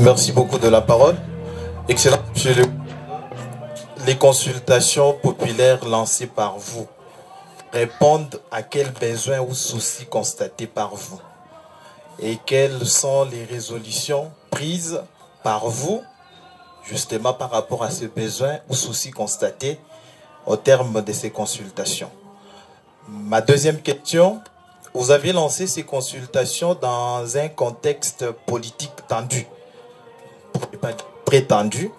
Merci beaucoup de la parole. Excellent, monsieur les consultations populaires lancées par vous répondent à quels besoins ou soucis constatés par vous? Et quelles sont les résolutions prises par vous, justement par rapport à ces besoins ou soucis constatés au terme de ces consultations? Ma deuxième question, vous avez lancé ces consultations dans un contexte politique tendu, très tendu.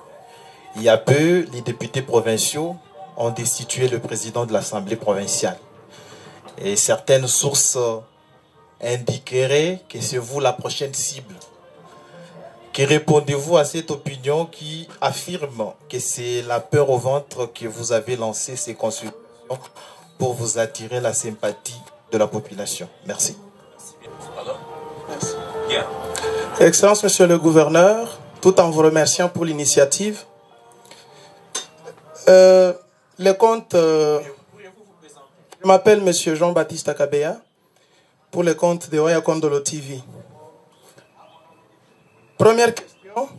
Il y a peu, les députés provinciaux ont destitué le président de l'Assemblée provinciale. Et certaines sources indiqueraient que c'est vous la prochaine cible. Que répondez-vous à cette opinion qui affirme que c'est la peur au ventre que vous avez lancé ces consultations pour vous attirer la sympathie de la population? Merci. Merci. Excellence, Monsieur le Gouverneur, tout en vous remerciant pour l'initiative, le compte, je m'appelle Monsieur Jean-Baptiste Akabea pour le compte de Oya Kondolo TV. Première question.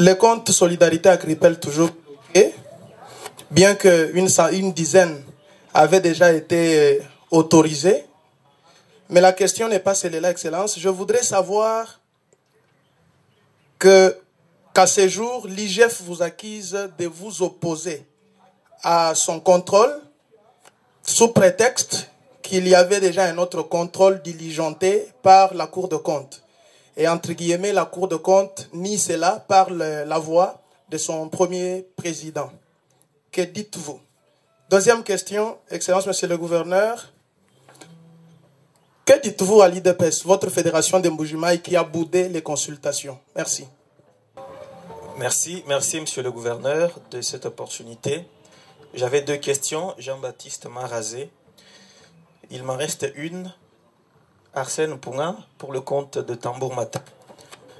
Le compte Solidarité Agricole toujours bloqué, bien qu'une dizaine avait déjà été autorisée. Mais la question n'est pas celle-là, Excellence. Je voudrais savoir qu'à ce jour, l'IGF vous accuse de vous opposer à son contrôle sous prétexte qu'il y avait déjà un autre contrôle diligenté par la Cour de compte. Et entre guillemets, la Cour de compte nie cela par la voix de son premier président. Que dites-vous? Deuxième question, Excellence, Monsieur le Gouverneur. Que dites-vous à l'IDPS, votre fédération de Mbujimaï qui a boudé les consultations? Merci. Merci, Monsieur le Gouverneur, de cette opportunité. J'avais deux questions. Jean-Baptiste Marazé. Il m'en reste une. Arsène Punga, pour le compte de Tambour Matin.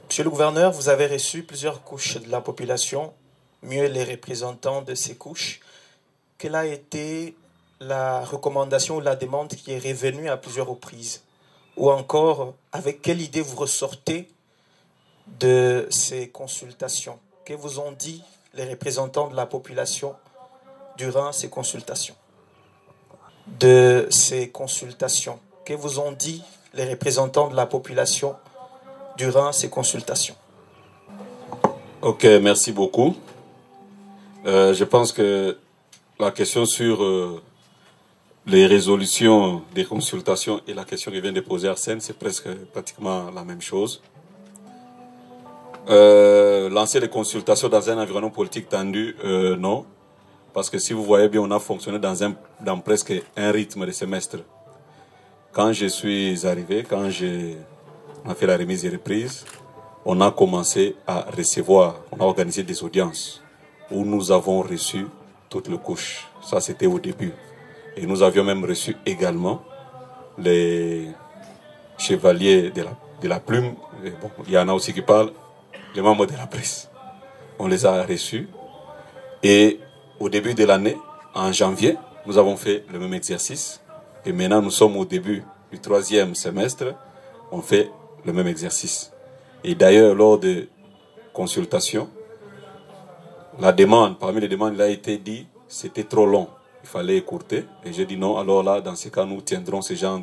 Monsieur le Gouverneur, vous avez reçu plusieurs couches de la population, mieux les représentants de ces couches. Quelle a été la recommandation ou la demande qui est revenue à plusieurs reprises? Ou encore, avec quelle idée vous ressortez de ces consultations? Que vous ont dit les représentants de la population durant ces consultations? Que vous ont dit les représentants de la population durant ces consultations? Ok, merci beaucoup. Je pense que la question sur les résolutions des consultations et la question que vient de poser Arsène, c'est pratiquement la même chose. Lancer les consultations dans un environnement politique tendu, non. Parce que si vous voyez bien, on a fonctionné dans presque un rythme de semestre. Quand je suis arrivé, on a fait la remise et reprise, on a commencé à recevoir, on a organisé des audiences où nous avons reçu toutes les couches. Ça, c'était au début. Et nous avions même reçu également les chevaliers de la plume. Et bon, il y en a aussi qui parlent, les membres de la presse. On les a reçus. Et au début de l'année, en janvier, nous avons fait le même exercice. Et maintenant, nous sommes au début du 3e semestre. On fait le même exercice. Et d'ailleurs, lors de consultations, parmi les demandes, il a été dit c'était trop long. Il fallait écourter. Et j'ai dit non. Alors là, dans ces cas, nous tiendrons ce genre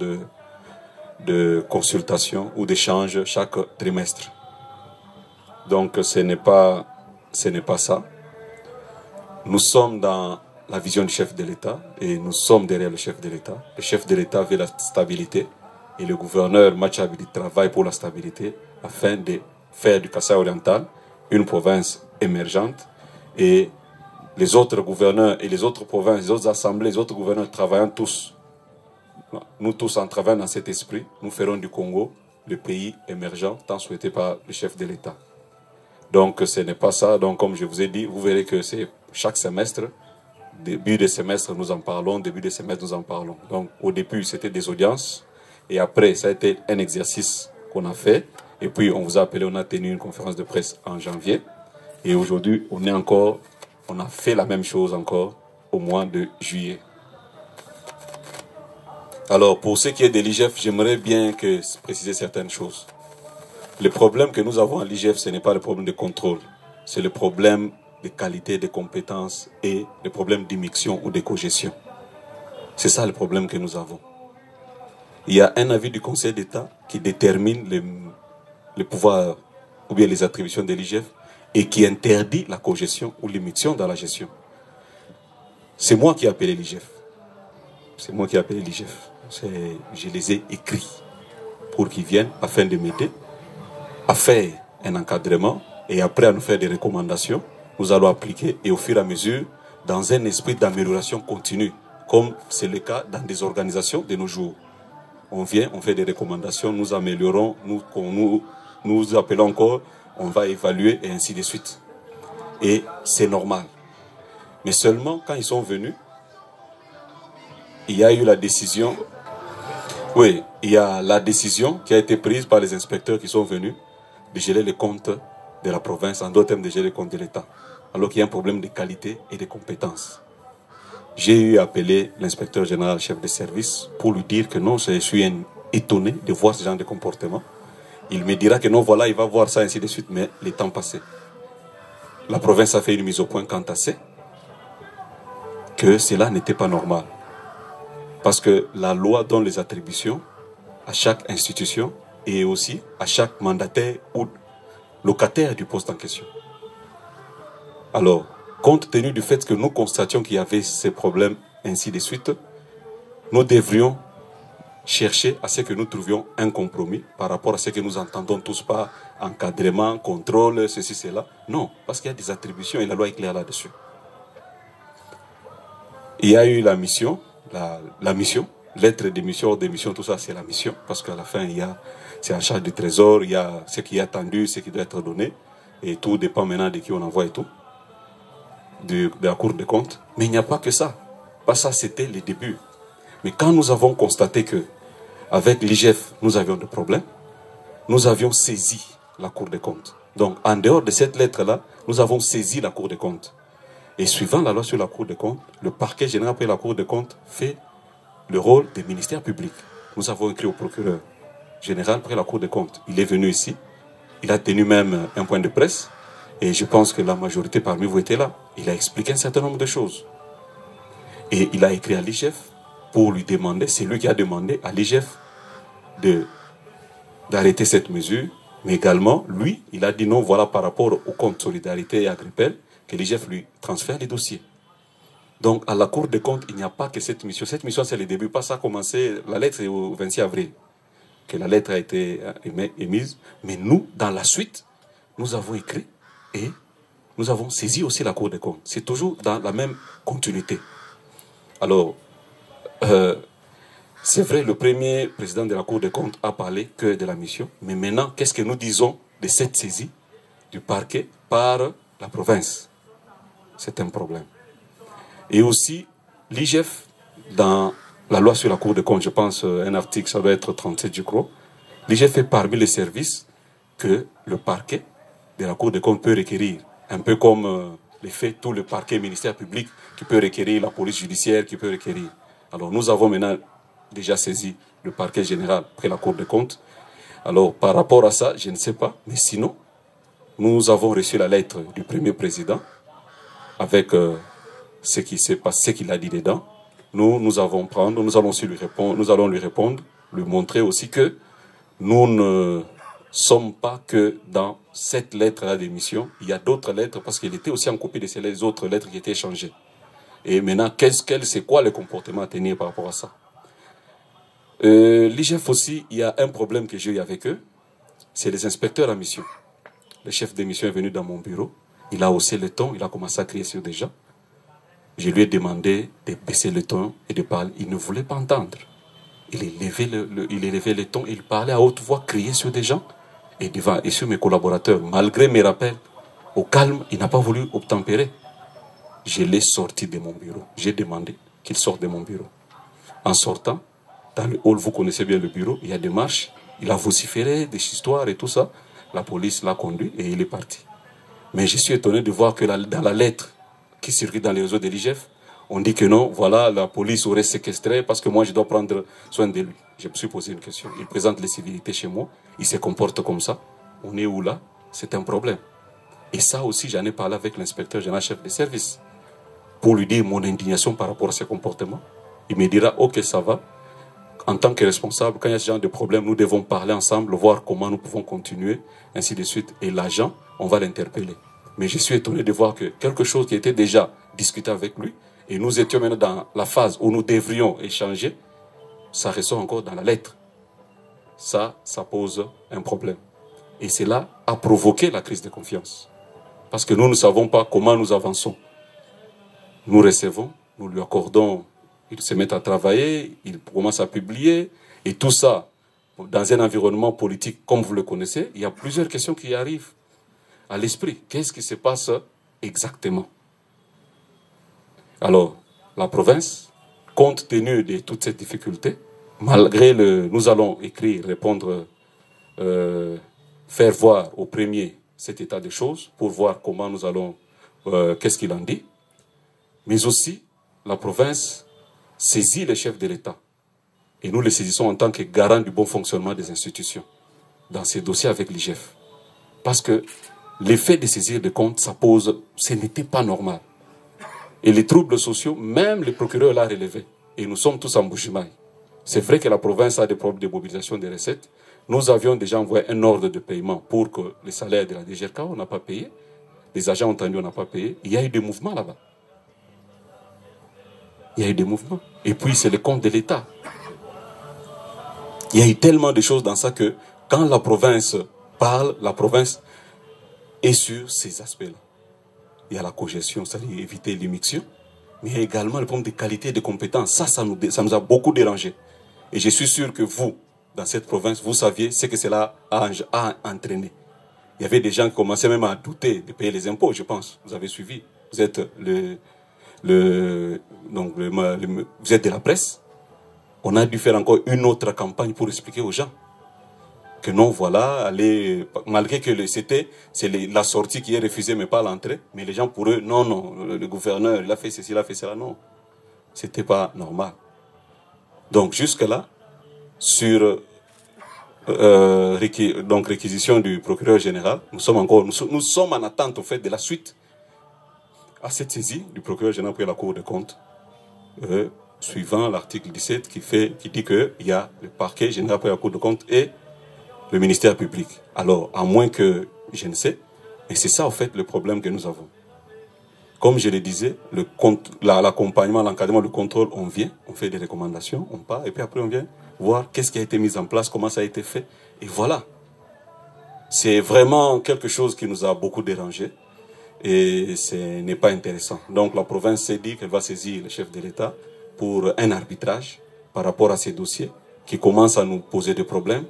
de consultation ou d'échange chaque trimestre. Donc, ce n'est pas ça. Nous sommes dans la vision du chef de l'État et nous sommes derrière le chef de l'État. Le chef de l'État veut la stabilité et le gouverneur Machabili travaille pour la stabilité afin de faire du Kasaï oriental une province émergente et les autres gouverneurs et les autres provinces, les autres assemblées, les autres gouverneurs travaillant tous. Nous tous en travaillant dans cet esprit, nous ferons du Congo le pays émergent tant souhaité par le chef de l'État. Donc ce n'est pas ça. Donc comme je vous ai dit, vous verrez que c'est chaque semestre, début de semestre nous en parlons, début de semestre nous en parlons. Donc au début c'était des audiences et après ça a été un exercice qu'on a fait et puis on vous a appelé, on a tenu une conférence de presse en janvier et aujourd'hui on a fait la même chose encore au mois de juillet. Alors pour ce qui est de l'IGF, j'aimerais bien préciser certaines choses. Le problème que nous avons à l'IGF, ce n'est pas le problème de contrôle. C'est le problème de qualité, de compétences et le problème d'immixtion ou de cogestion. C'est ça le problème que nous avons. Il y a un avis du Conseil d'État qui détermine le pouvoir ou bien les attributions de l'IGF et qui interdit la cogestion ou l'immixtion dans la gestion. C'est moi qui ai appelé l'IGF. C'est moi qui ai appelé l'IGF. Je les ai écrits pour qu'ils viennent afin de m'aider à faire un encadrement et après à nous faire des recommandations. Nous allons appliquer et au fur et à mesure dans un esprit d'amélioration continue, comme c'est le cas dans des organisations de nos jours. On vient, on fait des recommandations, nous améliorons, nous appelons encore, on va évaluer et ainsi de suite. Et c'est normal. Mais seulement quand ils sont venus, il y a eu la décision, oui, il y a la décision qui a été prise par les inspecteurs qui sont venus de gérer les comptes de la province, en d'autres termes de gérer les comptes de l'État, alors qu'il y a un problème de qualité et de compétences. J'ai eu appelé l'inspecteur général chef de service pour lui dire que non, je suis étonné de voir ce genre de comportement. Il me dira que non, voilà, il va voir ça, ainsi de suite, mais les temps passés. La province a fait une mise au point quant à ça, que cela n'était pas normal. Parce que la loi donne les attributions à chaque institution et aussi à chaque mandataire ou locataire du poste en question. Alors, compte tenu du fait que nous constations qu'il y avait ces problèmes, ainsi de suite, nous devrions chercher à ce que nous trouvions un compromis par rapport à ce que nous entendons tous par encadrement, contrôle, ceci, cela. Non, parce qu'il y a des attributions et la loi est claire là-dessus. Il y a eu la mission, la mission, lettre d'émission, d'émission, tout ça, c'est la mission, parce qu'à la fin, c'est en charge du trésor, il y a ce qui est attendu, ce qui doit être donné, et tout dépend maintenant de qui on envoie et tout, de la Cour des comptes. Mais il n'y a pas que ça. Pas ça, c'était les débuts. Mais quand nous avons constaté que, avec l'IGF, nous avions des problèmes, nous avions saisi la Cour des comptes. Donc, en dehors de cette lettre-là, nous avons saisi la Cour des comptes. Et suivant la loi sur la Cour des comptes, le parquet général après la Cour des comptes fait le rôle des ministères publics. Nous avons écrit au procureur général après la Cour des comptes. Il est venu ici, il a tenu même un point de presse, et je pense que la majorité parmi vous était là. Il a expliqué un certain nombre de choses. Et il a écrit à l'IGF pour lui demander, c'est lui qui a demandé à l'IGF d'arrêter cette mesure, mais également, lui, il a dit non, voilà par rapport au compte Solidarité et Agripel, que l'IGF lui transfère les dossiers. Donc, à la Cour des comptes, il n'y a pas que cette mission. Cette mission, c'est le début. Pas ça a commencé, la lettre est au 26 avril, que la lettre a été émise. Mais nous, dans la suite, nous avons écrit et nous avons saisi aussi la Cour des comptes. C'est toujours dans la même continuité. Alors, c'est vrai, le premier président de la Cour des comptes a parlé que de la mission. Mais maintenant, qu'est-ce que nous disons de cette saisie du parquet par la province? C'est un problème. Et aussi, l'IGF, dans la loi sur la Cour des comptes, je pense, un article, ça doit être 37, je crois, l'IGF est parmi les services que le parquet de la Cour des comptes peut requérir. Un peu comme les faits, tout le parquet ministère public qui peut requérir, la police judiciaire qui peut requérir. Alors, nous avons maintenant déjà saisi le parquet général après la Cour des comptes. Alors, par rapport à ça, je ne sais pas, mais sinon, nous avons reçu la lettre du premier président avec ce qui s'est passé, ce qu'il a dit dedans. Nous allons lui répondre, lui montrer aussi que nous ne sommes pas que dans cette lettre-là d'émission. Il y a d'autres lettres parce qu'il était aussi en copie de ces autres lettres qui étaient échangées. Et maintenant, c'est quoi le comportement à tenir par rapport à ça? L'IGF aussi, il y a un problème que j'ai eu avec eux, c'est les inspecteurs à mission. Le chef de mission est venu dans mon bureau, il a haussé le ton, il a commencé à crier sur des gens. Je lui ai demandé de baisser le ton et de parler. Il ne voulait pas entendre. Il élevait le ton, il parlait à haute voix, criait sur des gens et sur mes collaborateurs. Malgré mes rappels, au calme, il n'a pas voulu obtempérer. Je l'ai sorti de mon bureau. J'ai demandé qu'il sorte de mon bureau. En sortant, dans le hall, vous connaissez bien le bureau, il y a des marches. Il a vociféré des histoires et tout ça. La police l'a conduit et il est parti. Mais je suis étonné de voir que dans la lettre qui circule dans les réseaux de l'IGF, on dit que non, voilà, la police aurait séquestré parce que moi je dois prendre soin de lui. Je me suis posé une question. Il présente les civilités chez moi, il se comporte comme ça. on est où là? C'est un problème. Et ça aussi, j'en ai parlé avec l'inspecteur général chef des services pour lui dire mon indignation par rapport à ces comportements. Il me dira, ok, ça va. En tant que responsable, quand il y a ce genre de problème, nous devons parler ensemble, voir comment nous pouvons continuer, ainsi de suite. Et l'agent, on va l'interpeller. Mais je suis étonné de voir que quelque chose qui était déjà discuté avec lui, et nous étions maintenant dans la phase où nous devrions échanger, ça ressort encore dans la lettre. Ça pose un problème. Et cela a provoqué la crise de confiance. Parce que nous ne savons pas comment nous avançons. Nous recevons, nous lui accordons, il se met à travailler, il commence à publier, et tout ça, dans un environnement politique comme vous le connaissez, il y a plusieurs questions qui arrivent à l'esprit. Qu'est-ce qui se passe exactement? Alors, la province, compte tenu de toutes ces difficultés, malgré nous allons écrire, répondre, faire voir au premier cet état de choses, pour voir comment nous allons, qu'est-ce qu'il en dit. Mais aussi, la province saisit les chefs de l'État. Et nous les saisissons en tant que garant du bon fonctionnement des institutions dans ces dossiers avec l'IGF. Parce que l'effet de saisir des comptes, ce n'était pas normal. Et les troubles sociaux, même les procureurs l'ont relevé. Et nous sommes tous en Bujimaï. C'est vrai que la province a des problèmes de mobilisation des recettes. Nous avions déjà envoyé un ordre de paiement pour que les salaires de la DGRK, on n'a pas payé. Les agents ont entendu, on n'a pas payé. Il y a eu des mouvements là-bas. Il y a eu des mouvements. Et puis, c'est le compte de l'État. Il y a eu tellement de choses dans ça que quand la province parle, la province est sur ces aspects-là. Il y a la cogestion, c'est-à-dire éviter l'immixtion, mais il y a également le problème de qualité et de compétences. Ça nous a beaucoup dérangé. Et je suis sûr que vous, dans cette province, vous saviez ce que cela a entraîné. Il y avait des gens qui commençaient même à douter de payer les impôts, je pense. Vous avez suivi. Vous êtes vous êtes de la presse. On a dû faire encore une autre campagne pour expliquer aux gens que non, voilà, malgré que c'est la sortie qui est refusée, mais pas l'entrée. Mais les gens, pour eux, non, le gouverneur, il a fait ceci, il a fait cela, non. C'était pas normal. Donc, jusque-là, sur réquisition du procureur général, nous sommes en attente, au fait, de la suite à cette saisie du procureur général pour la Cour des comptes, suivant l'article 17 qui dit qu'il y a le parquet général pour la Cour des comptes et le ministère public. Alors, à moins que je ne sais, et c'est ça, en fait, le problème que nous avons. Comme je le disais, l'accompagnement, l'encadrement, le contrôle, on vient, on fait des recommandations, on part, et puis après on vient voir qu'est-ce qui a été mis en place, comment ça a été fait, et voilà. C'est vraiment quelque chose qui nous a beaucoup dérangé, et ce n'est pas intéressant. Donc la province s'est dit qu'elle va saisir le chef de l'État pour un arbitrage par rapport à ces dossiers qui commencent à nous poser des problèmes,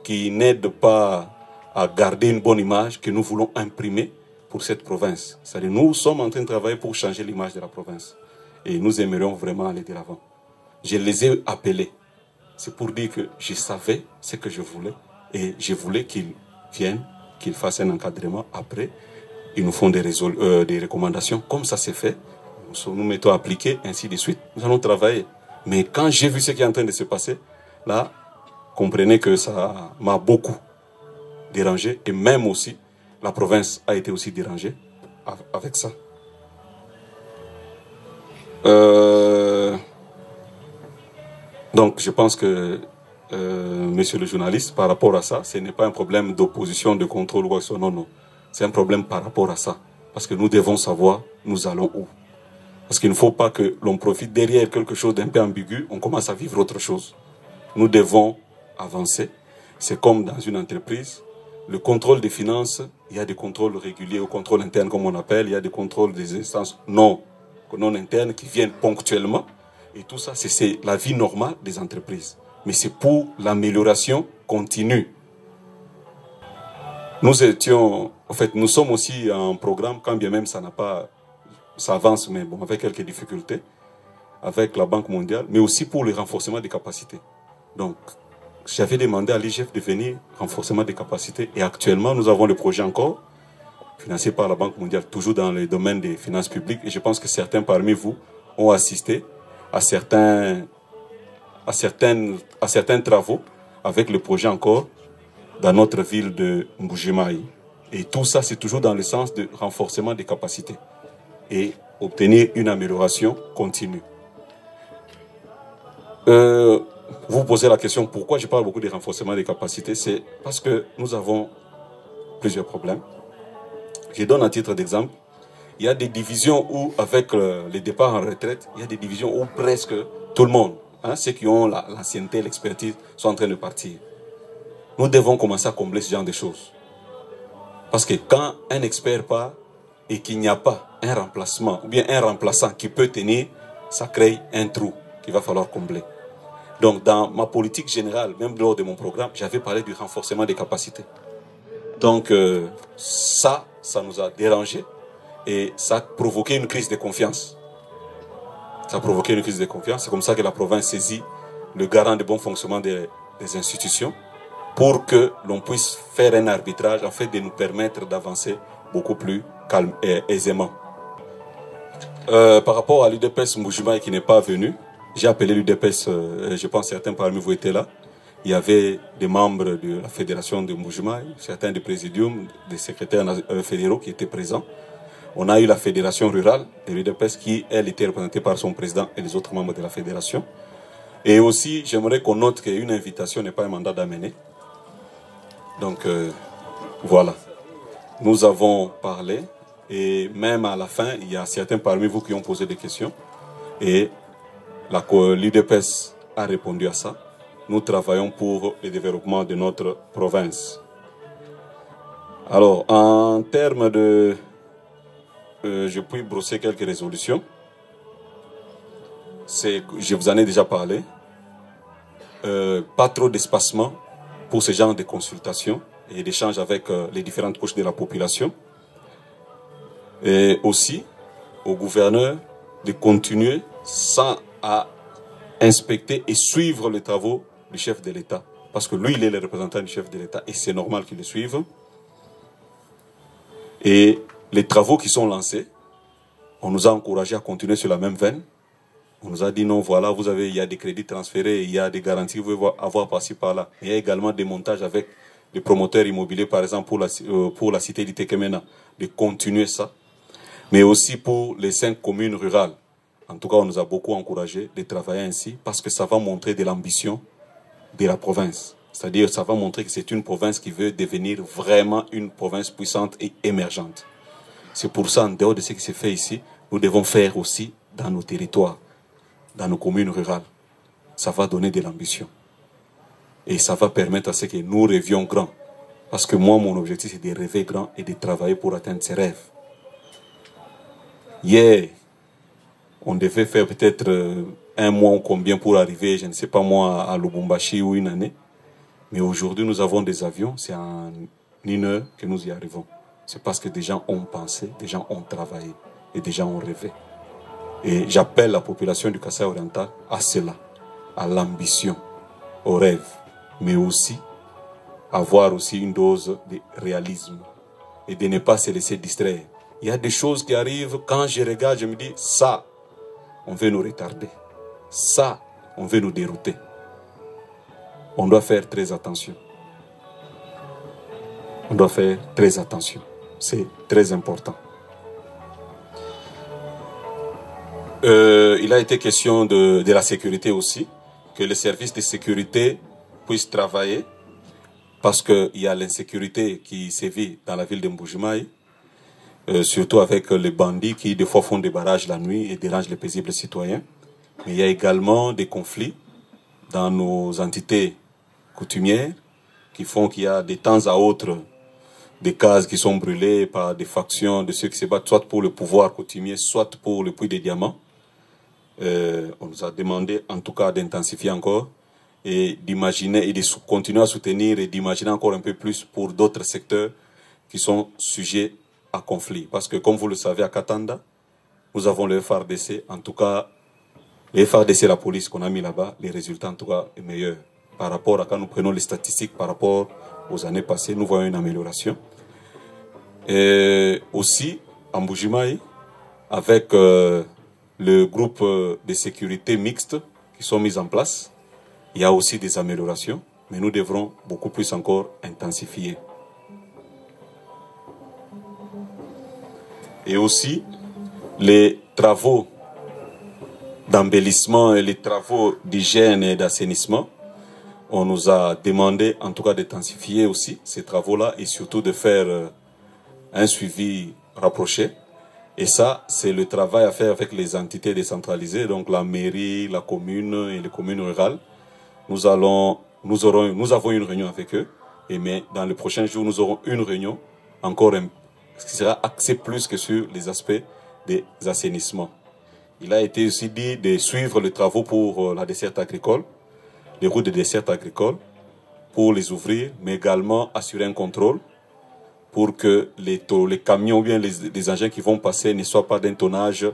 qui n'aident pas à garder une bonne image que nous voulons imprimer pour cette province. C'est-à-dire nous sommes en train de travailler pour changer l'image de la province. Et nous aimerions vraiment aller de l'avant. Je les ai appelés. C'est pour dire que je savais ce que je voulais. Et je voulais qu'ils viennent, qu'ils fassent un encadrement. Après, ils nous font des recommandations. Comme ça s'est fait, nous mettons à appliquer, ainsi de suite. Nous allons travailler. Mais quand j'ai vu ce qui est en train de se passer, là, comprenez que ça m'a beaucoup dérangé. Et même aussi, la province a été aussi dérangée avec ça. Donc, je pense que, monsieur le journaliste, par rapport à ça, ce n'est pas un problème d'opposition, de contrôle ou quoi que ce soit. Non, non. C'est un problème par rapport à ça. Parce que nous devons savoir, nous allons où. Parce qu'il ne faut pas que l'on profite derrière quelque chose d'un peu ambigu, on commence à vivre autre chose. Nous devons avancer. C'est comme dans une entreprise. Le contrôle des finances, il y a des contrôles réguliers ou contrôle interne comme on appelle, il y a des contrôles des instances non internes qui viennent ponctuellement. Et tout ça, c'est la vie normale des entreprises. Mais c'est pour l'amélioration continue. Nous sommes aussi en programme, quand bien même ça avance, mais bon, avec quelques difficultés, avec la Banque mondiale, mais aussi pour le renforcement des capacités. Donc, j'avais demandé à l'IGF de venir renforcement des capacités. Et actuellement, nous avons le projet encore, financé par la Banque mondiale, toujours dans le domaine des finances publiques. Et je pense que certains parmi vous ont assisté à certains travaux avec le projet encore dans notre ville de Mbujimayi. Et tout ça, c'est toujours dans le sens de renforcement des capacités et obtenir une amélioration continue. Vous posez la question, pourquoi je parle beaucoup de renforcement des capacités? C'est parce que nous avons plusieurs problèmes. Je donne un titre d'exemple. Il y a des divisions où, avec les départs en retraite, il y a des divisions où presque tout le monde, hein, ceux qui ont l'ancienneté, l'expertise, sont en train de partir. Nous devons commencer à combler ce genre de choses. Parce que quand un expert part et qu'il n'y a pas un remplacement ou bien un remplaçant qui peut tenir, ça crée un trou qu'il va falloir combler. Donc dans ma politique générale, même lors de mon programme, j'avais parlé du renforcement des capacités. Donc ça nous a dérangé et ça a provoqué une crise de confiance. Ça a provoqué une crise de confiance. C'est comme ça que la province saisit le garant de bon fonctionnement des institutions pour que l'on puisse faire un arbitrage afin de nous permettre d'avancer beaucoup plus calme et aisément. Par rapport à l'UDPS Mbujimayi qui n'est pas venu, j'ai appelé l'UDPS, je pense que certains parmi vous étaient là. Il y avait des membres de la fédération de Mbujimayi, certains des présidiums, des secrétaires fédéraux qui étaient présents. On a eu la fédération rurale de l'UDPS qui, elle, était représentée par son président et les autres membres de la fédération. Et aussi, j'aimerais qu'on note qu'une invitation n'est pas un mandat d'amener. Donc, voilà. Nous avons parlé et même à la fin, il y a certains parmi vous qui ont posé des questions. Et l'UDPS a répondu à ça. Nous travaillons pour le développement de notre province. Alors, en termes de... je puis brosser quelques résolutions. Je vous en ai déjà parlé. Pas trop d'espacement pour ce genre de consultations et d'échanges avec les différentes couches de la population. Et aussi, au gouverneur de continuer sans à inspecter et suivre les travaux du chef de l'État. Parce que lui, il est le représentant du chef de l'État et c'est normal qu'il le suive. Et les travaux qui sont lancés, on nous a encouragé à continuer sur la même veine. On nous a dit non, voilà, il y a des crédits transférés, il y a des garanties que vous pouvez avoir par-ci par-là. Il y a également des montages avec les promoteurs immobiliers, par exemple pour la cité d'Itekemena, de continuer ça. Mais aussi pour les 5 communes rurales. En tout cas, on nous a beaucoup encouragé de travailler ainsi parce que ça va montrer de l'ambition de la province. C'est-à-dire, ça va montrer que c'est une province qui veut devenir vraiment une province puissante et émergente. C'est pour ça, en dehors de ce qui s'est fait ici, nous devons faire aussi dans nos territoires, dans nos communes rurales. Ça va donner de l'ambition. Et ça va permettre à ce que nous rêvions grand. Parce que moi, mon objectif, c'est de rêver grand et de travailler pour atteindre ses rêves. Hier, on devait faire peut-être un mois ou combien pour arriver, je ne sais pas moi, à Lubumbashi ou une année. Mais aujourd'hui, nous avons des avions, c'est en 1 heure que nous y arrivons. C'est parce que des gens ont pensé, des gens ont travaillé et des gens ont rêvé. Et j'appelle la population du Kasaï oriental à cela, à l'ambition, au rêve, mais aussi avoir aussi une dose de réalisme et de ne pas se laisser distraire. Il y a des choses qui arrivent, quand je regarde, je me dis, ça, on veut nous retarder. Ça, on veut nous dérouter. On doit faire très attention. On doit faire très attention. C'est très important. Il a été question de la sécurité aussi, que les services de sécurité puissent travailler, parce qu'il y a l'insécurité qui sévit dans la ville de Mbujimayi, surtout avec les bandits qui des fois font des barrages la nuit et dérangent les paisibles citoyens. Mais il y a également des conflits dans nos entités coutumières qui font qu'il y a de temps à autre des cases qui sont brûlées par des factions de ceux qui se battent soit pour le pouvoir coutumier, soit pour le puits des diamants. On nous a demandé en tout cas d'intensifier encore et d'imaginer et de continuer à soutenir et d'imaginer encore un peu plus pour d'autres secteurs qui sont sujets à conflit. Parce que comme vous le savez, à Katanda, nous avons le FRDC, en tout cas, le FRDC, la police qu'on a mis là-bas, les résultats en tout cas est meilleur. Par rapport à quand nous prenons les statistiques par rapport aux années passées, nous voyons une amélioration. Et aussi, en Mbujimayi, avec le groupe de sécurité mixte qui sont mis en place, il y a aussi des améliorations. mais nous devrons beaucoup plus encore intensifier. Et aussi, les travaux d'embellissement et les travaux d'hygiène et d'assainissement, on nous a demandé en tout cas d'intensifier aussi ces travaux-là et surtout de faire un suivi rapproché. Et ça, c'est le travail à faire avec les entités décentralisées, donc la mairie, la commune et les communes rurales. Nous avons une réunion avec eux, mais dans les prochains jours, nous aurons une réunion encore qui sera axée plus que sur les aspects des assainissements. Il a été aussi dit de suivre les travaux pour la desserte agricole, les routes de desserte agricole, pour les ouvrir, mais également assurer un contrôle pour que les camions ou bien les engins qui vont passer ne soient pas d'un tonnage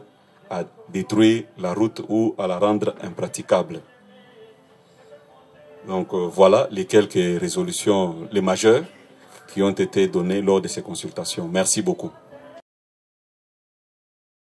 à détruire la route ou à la rendre impraticable. Donc voilà les quelques résolutions, les majeures, qui ont été données lors de ces consultations. Merci beaucoup.